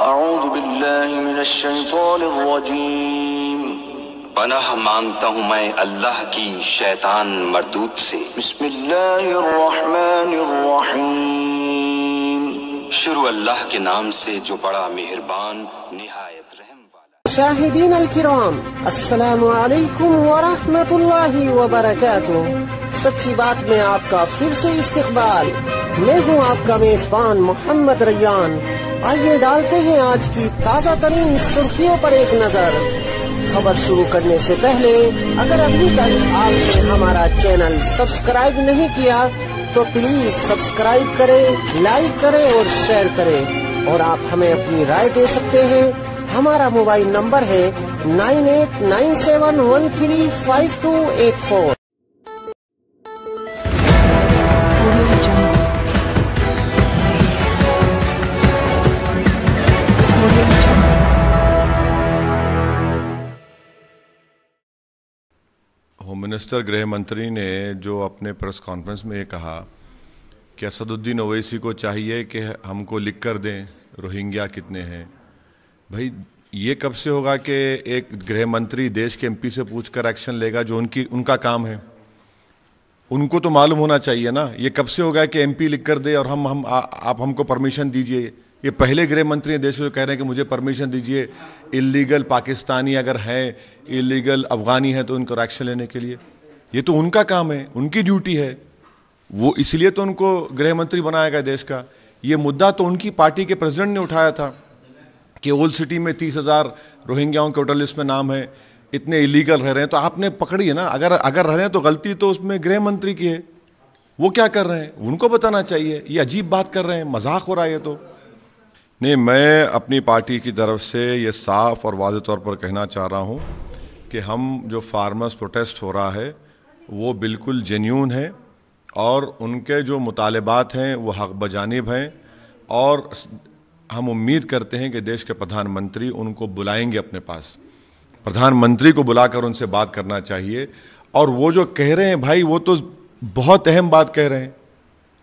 अऊज़ु बिल्लाहि मिनश शैतानिर रजीम। पनाह मांगता हूँ मैं अल्लाह की शैतान मरदूद से। बिस्मिल्लाहिर रहमानिर रहीम। शुरू अल्लाह के नाम से जो बड़ा मेहरबान निहायत रहम वाला। मुशाहिदीन अल-किराम, अस्सलामु अलैकुम व रहमतुल्लाहि व बरकातुह। सच्ची बात में आपका फिर से इस्तकबाल। मैं हूँ आपका मेजबान मोहम्मद रैयान। आइए डालते हैं आज की ताज़ा तरीन सुर्खियों पर एक नजर। खबर शुरू करने से पहले अगर अभी तक आपने हमारा चैनल सब्सक्राइब नहीं किया तो प्लीज सब्सक्राइब करें, लाइक करें और शेयर करें। और आप हमें अपनी राय दे सकते हैं। हमारा मोबाइल नंबर है 9897135284। होम मिनिस्टर गृह मंत्री ने जो अपने प्रेस कॉन्फ्रेंस में ये कहा कि असदुद्दीन ओवैसी को चाहिए कि हमको लिख कर दें रोहिंग्या कितने हैं। भाई ये कब से होगा कि एक गृह मंत्री देश के एमपी से पूछकर एक्शन लेगा जो उनका काम है? उनको तो मालूम होना चाहिए ना। ये कब से होगा कि एमपी लिख कर दे और आप हमको परमिशन दीजिए? ये पहले गृह मंत्री देश में कह रहे हैं कि मुझे परमिशन दीजिए इलीगल पाकिस्तानी अगर हैं, इलीगल अफगानी हैं तो उनको एक्शन लेने के लिए। ये तो उनका काम है, उनकी ड्यूटी है। वो इसलिए तो उनको गृह मंत्री बनाया गया देश का। ये मुद्दा तो उनकी पार्टी के प्रेसिडेंट ने उठाया था कि ओल्ड सिटी में 30,000 रोहिंग्याओं के वोटर लिस्ट में नाम है, इतने इलीगल रह रहे हैं। तो आपने पकड़ी है ना। अगर रह रहे हैं तो गलती तो उसमें गृह मंत्री की है। वो क्या कर रहे हैं उनको बताना चाहिए। ये अजीब बात कर रहे हैं, मजाक हो रहा है ये तो। नहीं, मैं अपनी पार्टी की तरफ से ये साफ और वाज़ेह तौर पर कहना चाह रहा हूँ कि हम जो फार्मर्स प्रोटेस्ट हो रहा है वो बिल्कुल जेन्यून है और उनके जो मुतालबात हैं वो हक बजानिब हैं। और हम उम्मीद करते हैं कि देश के प्रधानमंत्री उनको बुलाएंगे अपने पास। प्रधानमंत्री को बुलाकर उनसे बात करना चाहिए। और वो जो कह रहे हैं भाई, वो तो बहुत अहम बात कह रहे हैं।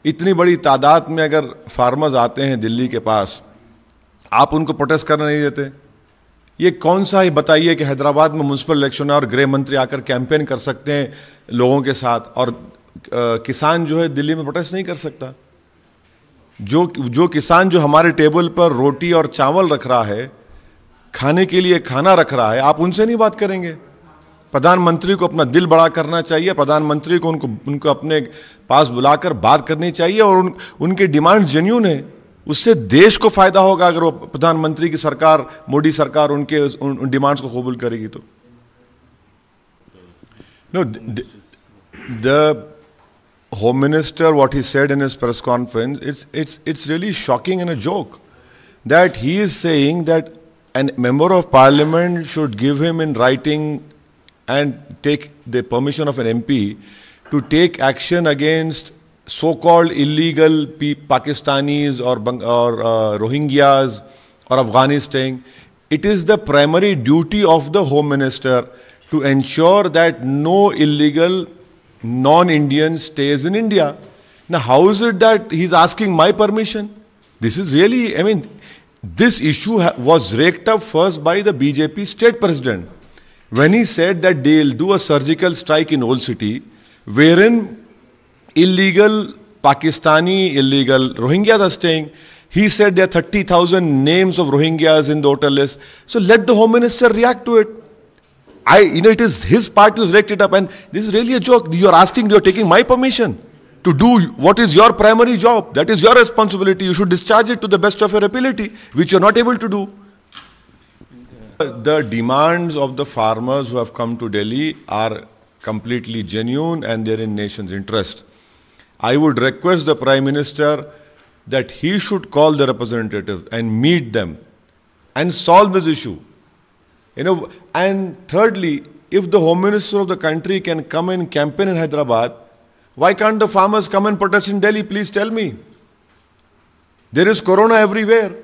इतनी बड़ी तादाद में अगर फार्मर्स आते हैं दिल्ली के पास, आप उनको प्रोटेस्ट करने नहीं देते। ये कौन सा ही बताइए कि हैदराबाद में म्युनिसिपल इलेक्शन है और गृह मंत्री आकर कैंपेन कर सकते हैं लोगों के साथ और किसान जो है दिल्ली में प्रोटेस्ट नहीं कर सकता। जो किसान जो हमारे टेबल पर रोटी और चावल रख रहा है, खाने के लिए खाना रख रहा है, आप उनसे नहीं बात करेंगे? प्रधानमंत्री को अपना दिल बड़ा करना चाहिए। प्रधानमंत्री को उनको अपने पास बुलाकर बात करनी चाहिए और उनके डिमांड जेन्यून है। उससे देश को फायदा होगा अगर वो प्रधानमंत्री की सरकार, मोदी सरकार उनके उन डिमांड्स को कबूल करेगी तो। No, the home minister what he said in his press conference, it's really shocking and a joke that he is saying that a member of parliament should give him in writing and take the permission of an MP to take action against so-called illegal Pakistanis or Rohingyas or Afghanistan. It is the primary duty of the Home Minister to ensure that no illegal non-Indian stays in India. Now, how is it that he's asking my permission? This is really, I mean, this issue was raked up first by the BJP state president when he said that they'll do a surgical strike in Old City, wherein illegal Pakistani, illegal Rohingyas are staying. He said there are 30,000 names of Rohingyas in the voter list. So let the Home Minister react to it. It is his party who's raked it up, and this is really a joke. You're taking my permission to do what is your primary job. That is your responsibility. You should discharge it to the best of your ability, which you're not able to do. The demands of the farmers who have come to Delhi are completely genuine and they're in nation's interest. I would request the Prime Minister that he should call the representatives and meet them and solve this issue. And thirdly, if the Home Minister of the country can come and campaign in Hyderabad, why can't the farmers come and protest in Delhi? Please tell me. There is corona everywhere.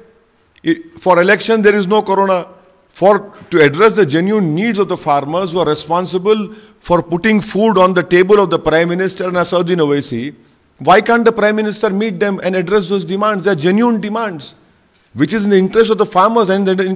For election, there is no corona. To address the genuine needs of the farmers who are responsible for putting food on the table of the Prime Minister and Assaduddin Owaisi, why can't the Prime Minister meet them and address those demands? They are genuine demands. which is in the interest of the farmers and in the